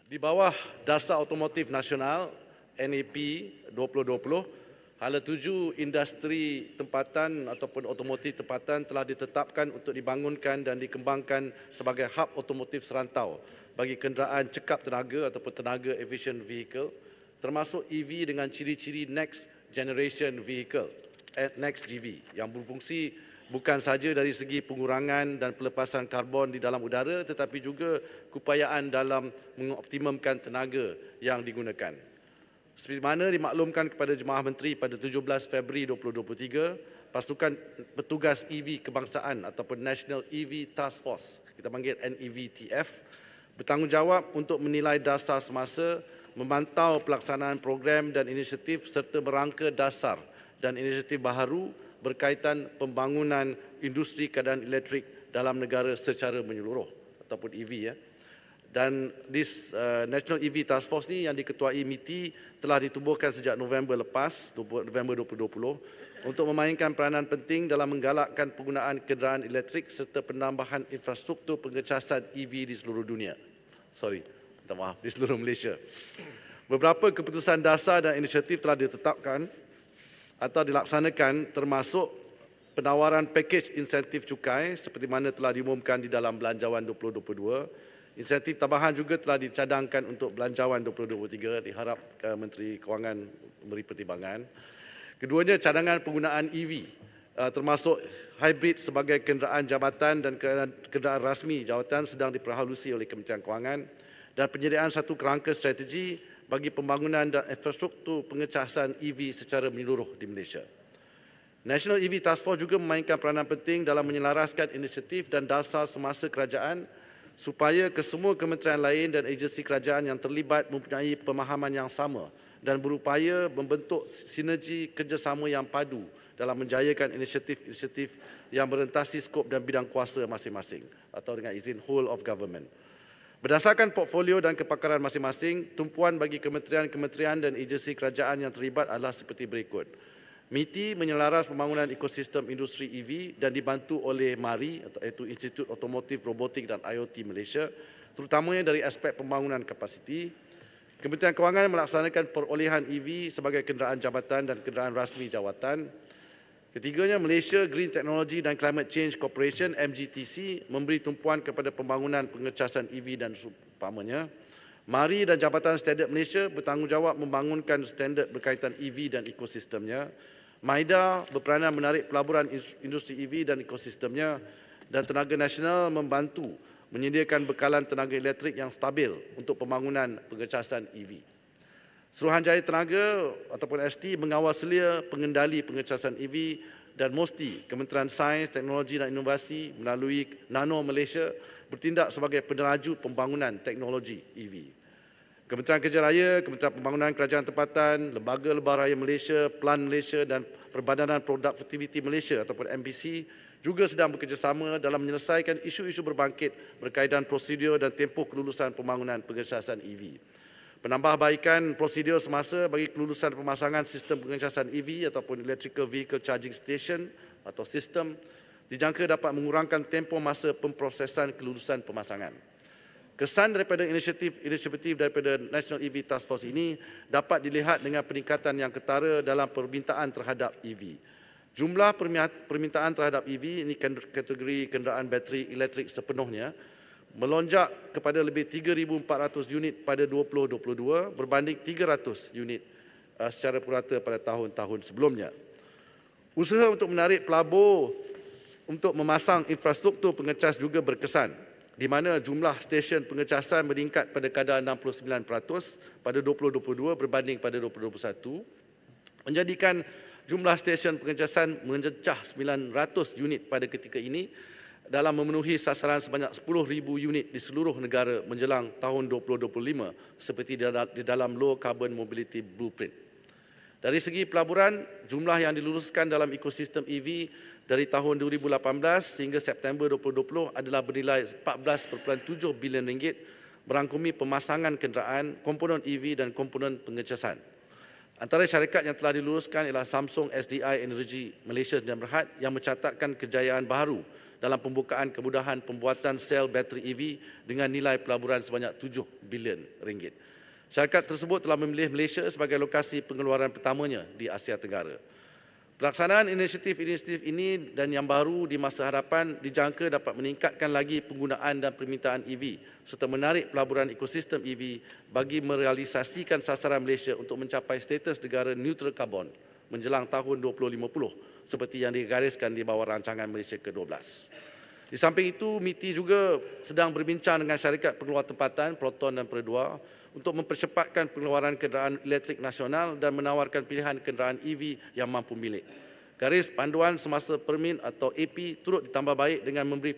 Di bawah Dasar Automotif Nasional NAP 2020, hala 7 industri tempatan ataupun otomotif tempatan telah ditetapkan untuk dibangunkan dan dikembangkan sebagai hub otomotif serantau bagi kenderaan cekap tenaga ataupun tenaga efficient vehicle, termasuk EV dengan ciri-ciri Next Generation Vehicle, Next GV, yang berfungsi bukan sahaja dari segi pengurangan dan pelepasan karbon di dalam udara tetapi juga keupayaan dalam mengoptimumkan tenaga yang digunakan. Seperti mana dimaklumkan kepada Jemaah Menteri pada 17 Februari 2023, pasukan petugas EV kebangsaan ataupun National EV Task Force, kita panggil NEVTF, bertanggungjawab untuk menilai dasar semasa, memantau pelaksanaan program dan inisiatif serta merangka dasar dan inisiatif baharu berkaitan pembangunan industri keadaan elektrik dalam negara secara menyeluruh ataupun EV Dan this National EV Task Force ni yang diketuai MITI telah ditubuhkan sejak November lepas, November 2020, untuk memainkan peranan penting dalam menggalakkan penggunaan kenderaan elektrik serta penambahan infrastruktur pengecasan EV di seluruh dunia. Minta maaf, di seluruh Malaysia. Beberapa keputusan dasar dan inisiatif telah ditetapkan atau dilaksanakan, termasuk penawaran pakej insentif cukai seperti mana telah diumumkan di dalam Belanjawan 2022. Insentif tambahan juga telah dicadangkan untuk Belanjawan 2023, diharap Menteri Kewangan memberi pertimbangan. Keduanya, cadangan penggunaan EV termasuk hybrid sebagai kenderaan jabatan dan kenderaan rasmi jawatan sedang diperhalusi oleh Kementerian Kewangan, dan penyediaan satu kerangka strategi bagi pembangunan dan infrastruktur pengecasan EV secara menyeluruh di Malaysia. National EV Task Force juga memainkan peranan penting dalam menyelaraskan inisiatif dan dasar semasa kerajaan supaya kesemua kementerian lain dan agensi kerajaan yang terlibat mempunyai pemahaman yang sama dan berupaya membentuk sinergi kerjasama yang padu dalam menjayakan inisiatif-inisiatif yang merentasi skop dan bidang kuasa masing-masing atau dengan izin whole of government. Berdasarkan portfolio dan kepakaran masing-masing, tumpuan bagi kementerian-kementerian dan agensi kerajaan yang terlibat adalah seperti berikut. MITI menyelaras pembangunan ekosistem industri EV dan dibantu oleh MARI, iaitu Institut Otomotif Robotik dan IoT Malaysia, terutamanya dari aspek pembangunan kapasiti. Kementerian Kewangan melaksanakan perolehan EV sebagai kenderaan jabatan dan kenderaan rasmi jawatan. Ketiganya, Malaysia Green Technology dan Climate Change Corporation MGTC memberi tumpuan kepada pembangunan pengecasan EV dan seumpamanya. MARI dan Jabatan Standard Malaysia bertanggungjawab membangunkan standard berkaitan EV dan ekosistemnya. MAIDA berperanan menarik pelaburan industri EV dan ekosistemnya, dan Tenaga Nasional membantu menyediakan bekalan tenaga elektrik yang stabil untuk pembangunan pengecasan EV. Suruhanjaya Tenaga ataupun ST mengawal selia pengendali pengecasan EV, dan MOSTI, Kementerian Sains, Teknologi dan Inovasi melalui Nano Malaysia bertindak sebagai peneraju pembangunan teknologi EV. Kementerian Kerja Raya, Kementerian Pembangunan Kerajaan Tempatan, Lembaga Lebar Raya Malaysia, Plan Malaysia dan Perbadanan Productivity Malaysia ataupun MPC juga sedang bekerjasama dalam menyelesaikan isu-isu berbangkit berkaitan prosedur dan tempoh kelulusan pembangunan pengecasan EV. Penambahbaikan prosedur semasa bagi kelulusan pemasangan sistem pengecasan EV ataupun Electrical Vehicle Charging Station atau sistem dijangka dapat mengurangkan tempoh masa pemprosesan kelulusan pemasangan. Kesan daripada inisiatif daripada National EV Task Force ini dapat dilihat dengan peningkatan yang ketara dalam permintaan terhadap EV. Jumlah permintaan terhadap EV, ini kategori kenderaan bateri elektrik sepenuhnya, melonjak kepada lebih 3,400 unit pada 2022 berbanding 300 unit secara purata pada tahun-tahun sebelumnya. Usaha untuk menarik pelabur untuk memasang infrastruktur pengecas juga berkesan, di mana jumlah stesen pengecasan meningkat pada kadar 69% pada 2022 berbanding pada 2021, menjadikan jumlah stesen pengecasan mencecah 900 unit pada ketika ini dalam memenuhi sasaran sebanyak 10,000 unit di seluruh negara menjelang tahun 2025 seperti di dalam Low Carbon Mobility Blueprint. Dari segi pelaburan, jumlah yang diluluskan dalam ekosistem EV dari tahun 2018 hingga September 2020 adalah bernilai 14.7 bilion ringgit, merangkumi pemasangan kenderaan, komponen EV dan komponen pengecasan. Antara syarikat yang telah diluluskan ialah Samsung SDI Energy Malaysia dan Berhad yang mencatatkan kejayaan baru dalam pembukaan kemudahan pembuatan sel bateri EV dengan nilai pelaburan sebanyak 7 bilion ringgit. Syarikat tersebut telah memilih Malaysia sebagai lokasi pengeluaran pertamanya di Asia Tenggara. Pelaksanaan inisiatif-inisiatif ini dan yang baru di masa hadapan dijangka dapat meningkatkan lagi penggunaan dan permintaan EV serta menarik pelaburan ekosistem EV bagi merealisasikan sasaran Malaysia untuk mencapai status negara neutral karbon menjelang tahun 2050 seperti yang digariskan di bawah rancangan Malaysia ke-12. Di samping itu, MITI juga sedang berbincang dengan syarikat pengeluar tempatan Proton dan Perodua untuk mempercepatkan pengeluaran kenderaan elektrik nasional dan menawarkan pilihan kenderaan EV yang mampu milik. Garis panduan semasa permin atau AP turut ditambah baik dengan memberi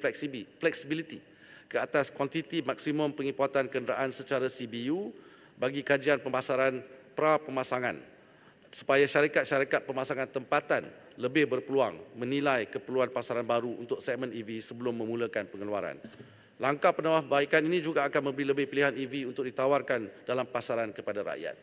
fleksibiliti ke atas kuantiti maksimum pengimportan kenderaan secara CBU bagi kajian pemasaran pra-pemasangan supaya syarikat-syarikat pemasangan tempatan lebih berpeluang menilai keperluan pasaran baru untuk segmen EV sebelum memulakan pengeluaran. Langkah penambahbaikan ini juga akan memberi lebih pilihan EV untuk ditawarkan dalam pasaran kepada rakyat.